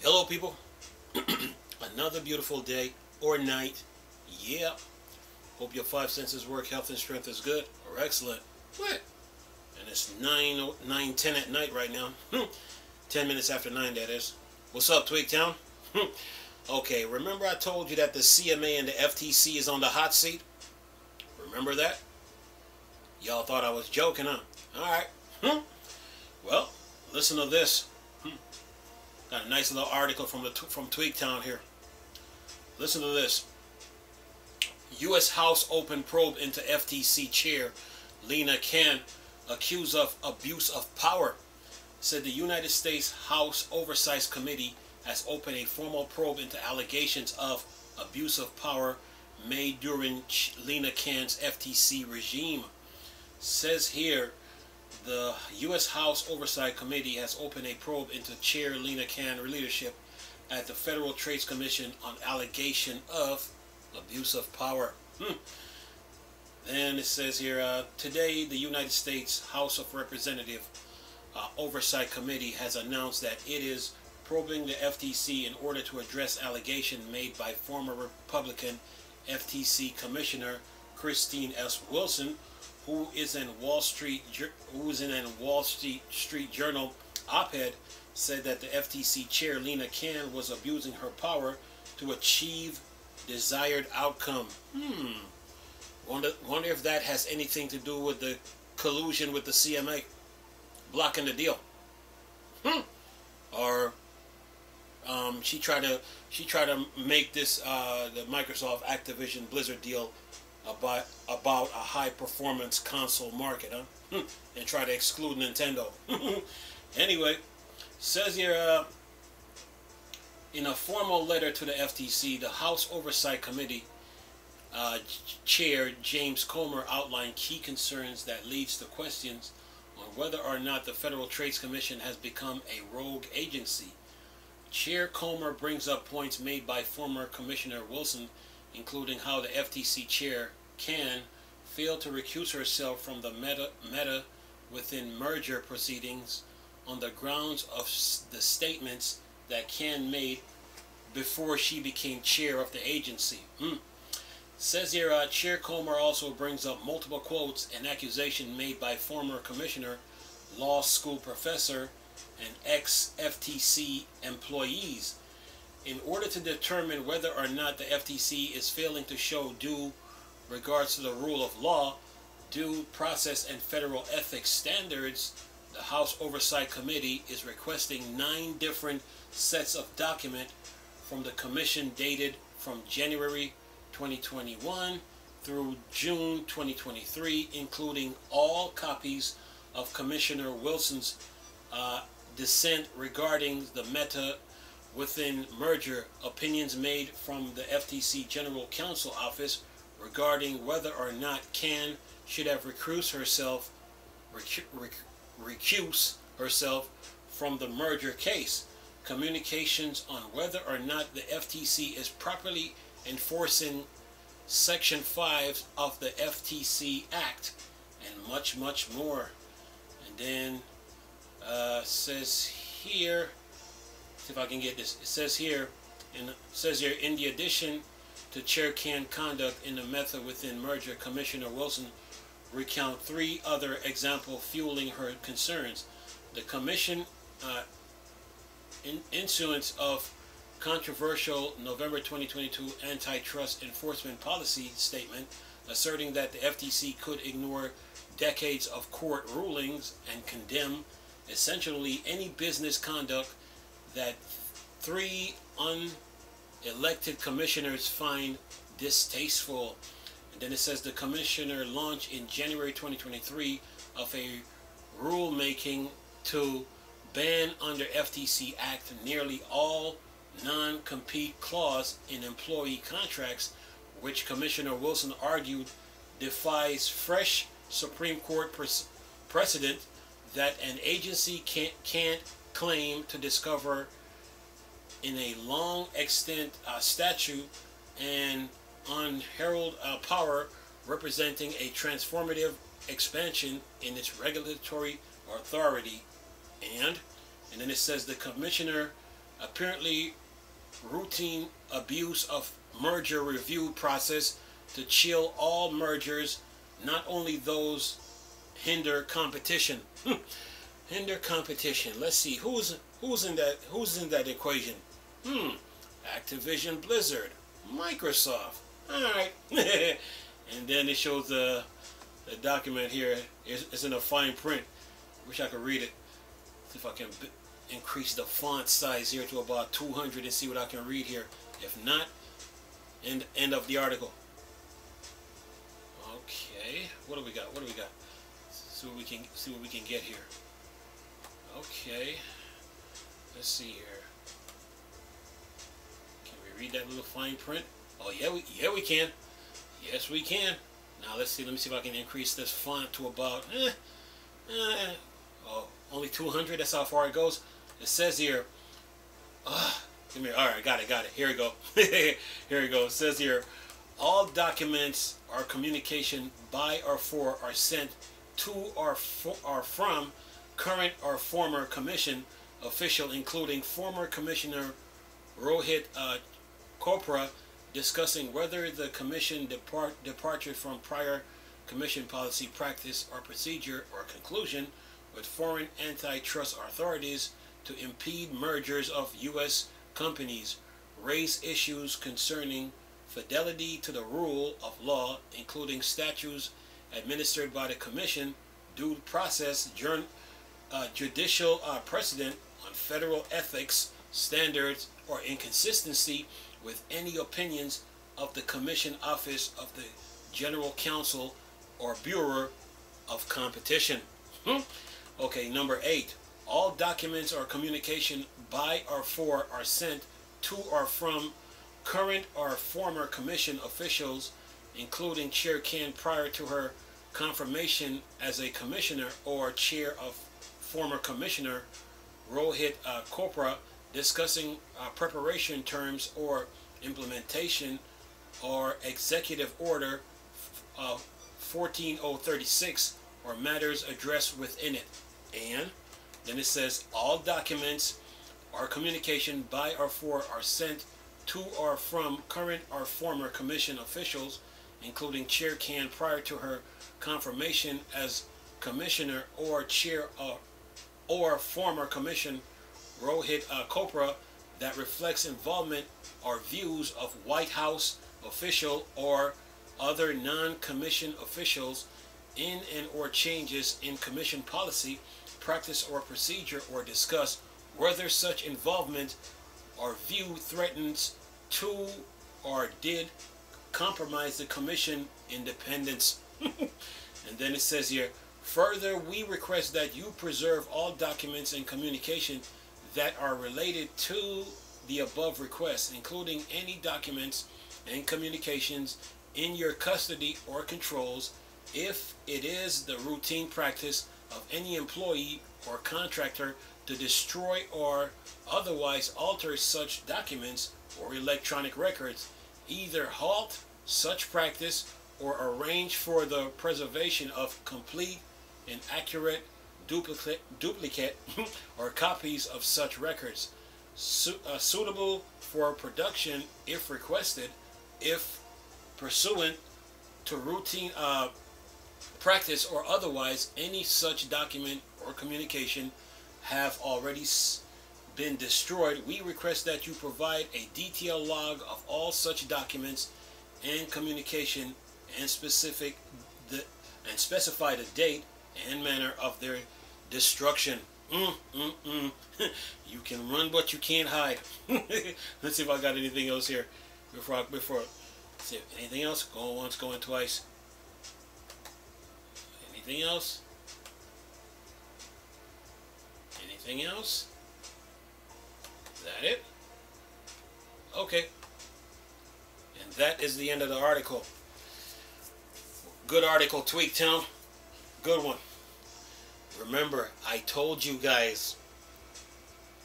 Hello, people. Another beautiful day or night. Yeah. Hope your five senses work. Health and strength is good or excellent. What? And it's 9:10 at night right now. 10 minutes after 9, that is. What's up, Twigtown? Okay, remember I told you that the CMA and the FTC is on the hot seat? Remember that? Y'all thought I was joking, huh? Alright. Well, listen to this. Got a nice little article from Twigtown here. Listen to this. U.S. House open probe into FTC chair Lina accused of abuse of power. Said the United States House Oversight Committee has opened a formal probe into allegations of abuse of power made during Lina Khan's FTC regime. Says here, the U.S. House Oversight Committee has opened a probe into Chair Lina Khan's leadership at the Federal Trade Commission on allegation of abuse of power. Then it says here, today the United States House of Representatives Oversight Committee has announced that it is probing the FTC in order to address allegations made by former Republican FTC Commissioner Christine S. Wilson, who is in Wall Street Journal op-ed, said that the FTC chair Lina Khan was abusing her power to achieve desired outcome. Wonder if that has anything to do with the collusion with the CMA blocking the deal. Or she tried to make this the Microsoft Activision Blizzard deal about a high performance console market, and try to exclude Nintendo. Anyway, says here, in a formal letter to the FTC, the House Oversight Committee Chair James Comer outlined key concerns that leads to questions on whether or not the Federal Trade Commission has become a rogue agency. Chair Comer brings up points made by former Commissioner Wilson, including how the FTC chair Khan failed to recuse herself from the Meta within merger proceedings on the grounds of the statements that Khan made before she became chair of the agency. Says here, Chair Comer also brings up multiple quotes and accusations made by former commissioner, law school professor, and ex-FTC employees in order to determine whether or not the FTC is failing to show due regards to the rule of law, due process, and federal ethics standards. The House Oversight Committee is requesting 9 different sets of documents from the Commission dated from January 2021 through June 2023, including all copies of Commissioner Wilson's dissent regarding the Meta within merger, opinions made from the FTC General Counsel Office regarding whether or not Khan should have recused herself from the merger case, communications on whether or not the FTC is properly enforcing Section 5 of the FTC Act, and much, much more. And then says here, see if I can get this. It says here, in the addition to Chair Khan conduct in the method within merger, Commissioner Wilson recount 3 other examples fueling her concerns. The Commission issuance of controversial November 2022 antitrust enforcement policy statement asserting that the FTC could ignore decades of court rulings and condemn essentially any business conduct that 3 unelected commissioners find distasteful. And then it says the commissioner launched in January 2023 of a rulemaking to ban under FTC Act nearly all non-compete clause in employee contracts, which Commissioner Wilson argued defies fresh Supreme Court precedent that an agency can't claim to discover in a long extant statute and unheralded power representing a transformative expansion in its regulatory authority. And then it says the commissioner apparently routine abuse of merger review process to chill all mergers, not only those hinder competition. Hinder competition. Let's see who's in that equation. Activision Blizzard, Microsoft. All right. And then it shows the document here. It's in a fine print. Wish I could read it. See if I can increase the font size here to about 200 and see what I can read here. If not, end of the article. Okay, what do we got? See what we can get here. Okay, let's see here. Can we read that little fine print? Oh yeah, we can. Yes, we can. Now let's see. Let me see if I can increase this font to about only 200. That's how far it goes. It says here. Give me. All right, got it. Here we go. Here we go. It says here, all documents or communication by or for are sent to or from current or former commission official, including former Commissioner Rohit Chopra, discussing whether the commission departure from prior commission policy, practice, or procedure or conclusion with foreign antitrust authorities to impede mergers of U.S. companies, raise issues concerning fidelity to the rule of law, including statutes administered by the commission, due process, judicial precedent on federal ethics standards, or inconsistency with any opinions of the Commission Office of the General Counsel or Bureau of Competition. Okay, number 8. All documents or communication by or for are sent to or from current or former Commission officials, including Chair Khan prior to her confirmation as a Commissioner, or Chair of former Commissioner Rohit Chopra, discussing preparation terms or implementation or Executive Order 14036 or matters addressed within it. And then it says all documents or communication by or for are sent to or from current or former commission officials, including Chair Khan prior to her confirmation as Commissioner, or Chair or former Commission Rohit Chopra, that reflects involvement or views of White House official or other non-commission officials in and or changes in commission policy, practice, or procedure, or discuss whether such involvement or view threatens to or did compromise the commission independence. And then it says here, further, we request that you preserve all documents and communication that are related to the above requests, including any documents and communications in your custody or controls, if it is the routine practice of any employee or contractor to destroy or otherwise alter such documents or electronic records, either halt such practice or arrange for the preservation of complete and accurate duplicate or copies of such records, suitable for production if requested, if pursuant to routine practice or otherwise any such document or communication have already been destroyed. We request that you provide a detailed log of all such documents and communication and specify the date and manner of their destruction. You can run, but you can't hide. Let's see if I got anything else here before. Let's see, anything else? Going once, going twice. Anything else? Anything else? Is that it? Okay. And that is the end of the article. Good article, Tweaktown. Good one. Remember, I told you guys,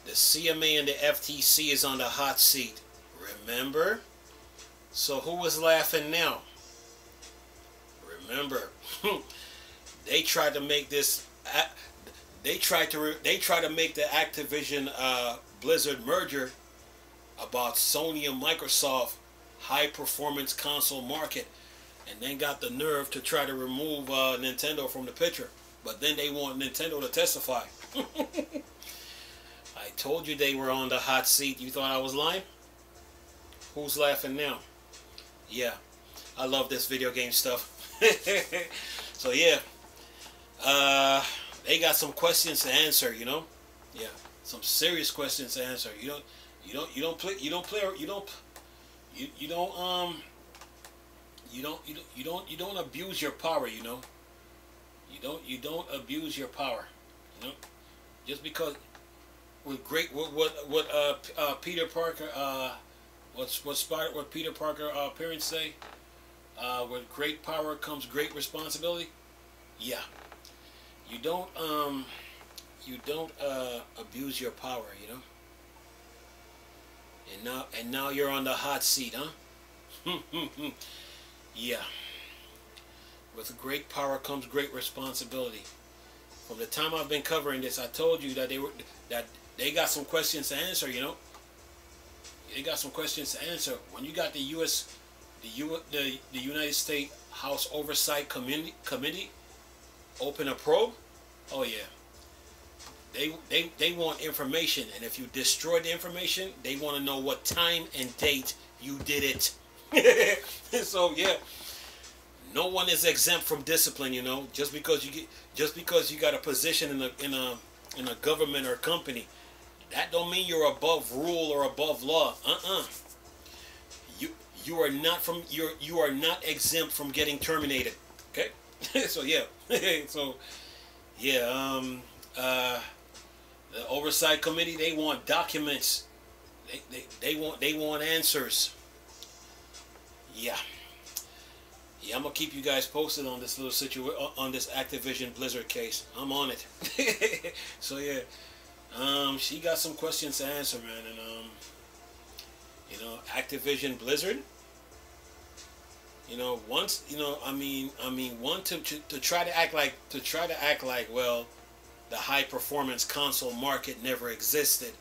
the CMA and the FTC is on the hot seat. Remember? So who was laughing now? Remember, they tried to make this they try to make the Activision Blizzard merger about Sony and Microsoft high performance console market, and then got the nerve to try to remove Nintendo from the picture. But then they want Nintendo to testify. I told you they were on the hot seat. You thought I was lying? Who's laughing now? Yeah, I love this video game stuff. So yeah, they got some questions to answer. You know, yeah, some serious questions to answer. You don't abuse your power. You know, you don't abuse your power. You know, just because with what Peter Parker what Peter Parker parents say, with great power comes great responsibility. Yeah, you don't abuse your power, you know. And now you're on the hot seat, huh? Yeah. With great power comes great responsibility. From the time I've been covering this, I told you that they got some questions to answer, you know. They got some questions to answer. When you got the United States House Oversight Committee open a probe, oh yeah. They want information, and if you destroy the information, they want to know what time and date you did it. So yeah, no one is exempt from discipline, you know. Just because you got a position in a government or company, that don't mean you're above rule or above law. You are not exempt from getting terminated. Okay. So yeah. So yeah. The Oversight Committee, they want documents. They want answers. Yeah. Yeah, I'm gonna keep you guys posted on this little on this Activision Blizzard case. I'm on it. So yeah. She got some questions to answer, man, and you know, Activision Blizzard. You know, once, you know, I mean, one to try to act like, well, the high performance console market never existed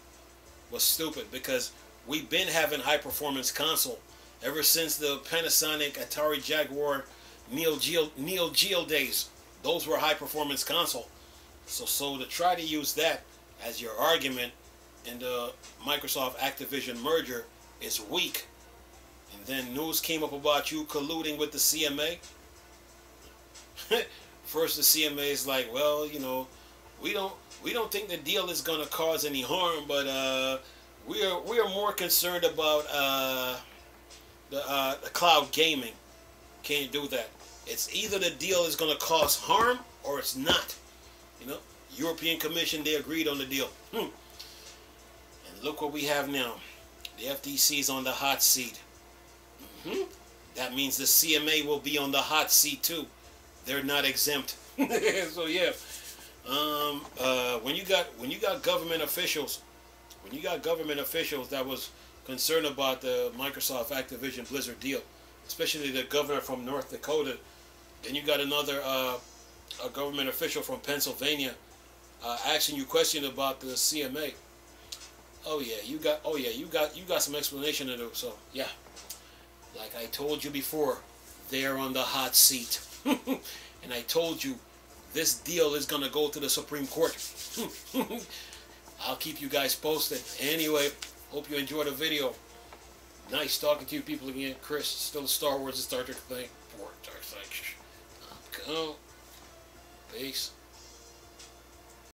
was stupid, because we've been having high performance console ever since the Panasonic, Atari Jaguar, Neo Geo days. Those were high performance console. So to try to use that as your argument in the Microsoft Activision merger is weak. And then news came up about you colluding with the CMA. First the CMA is like, well, you know, we don't think the deal is gonna cause any harm, but we are more concerned about the cloud gaming. Can't do that. It's either the deal is gonna cause harm or it's not. You know, European Commission, they agreed on the deal. And look what we have now. The FTC is on the hot seat. That means the CMA will be on the hot seat too. They're not exempt. So yeah. When you got government officials, that was concerned about the Microsoft Activision Blizzard deal, especially the governor from North Dakota, then you got another a government official from Pennsylvania asking you questions about the CMA. Oh yeah, you got some explanation to do. So yeah, like I told you before, they're on the hot seat. And I told you, this deal is going to go to the Supreme Court. I'll keep you guys posted. Anyway, hope you enjoyed the video. Nice talking to you people again. Chris, still Star Wars and Star Trek thing. Dark Side. Go. Peace.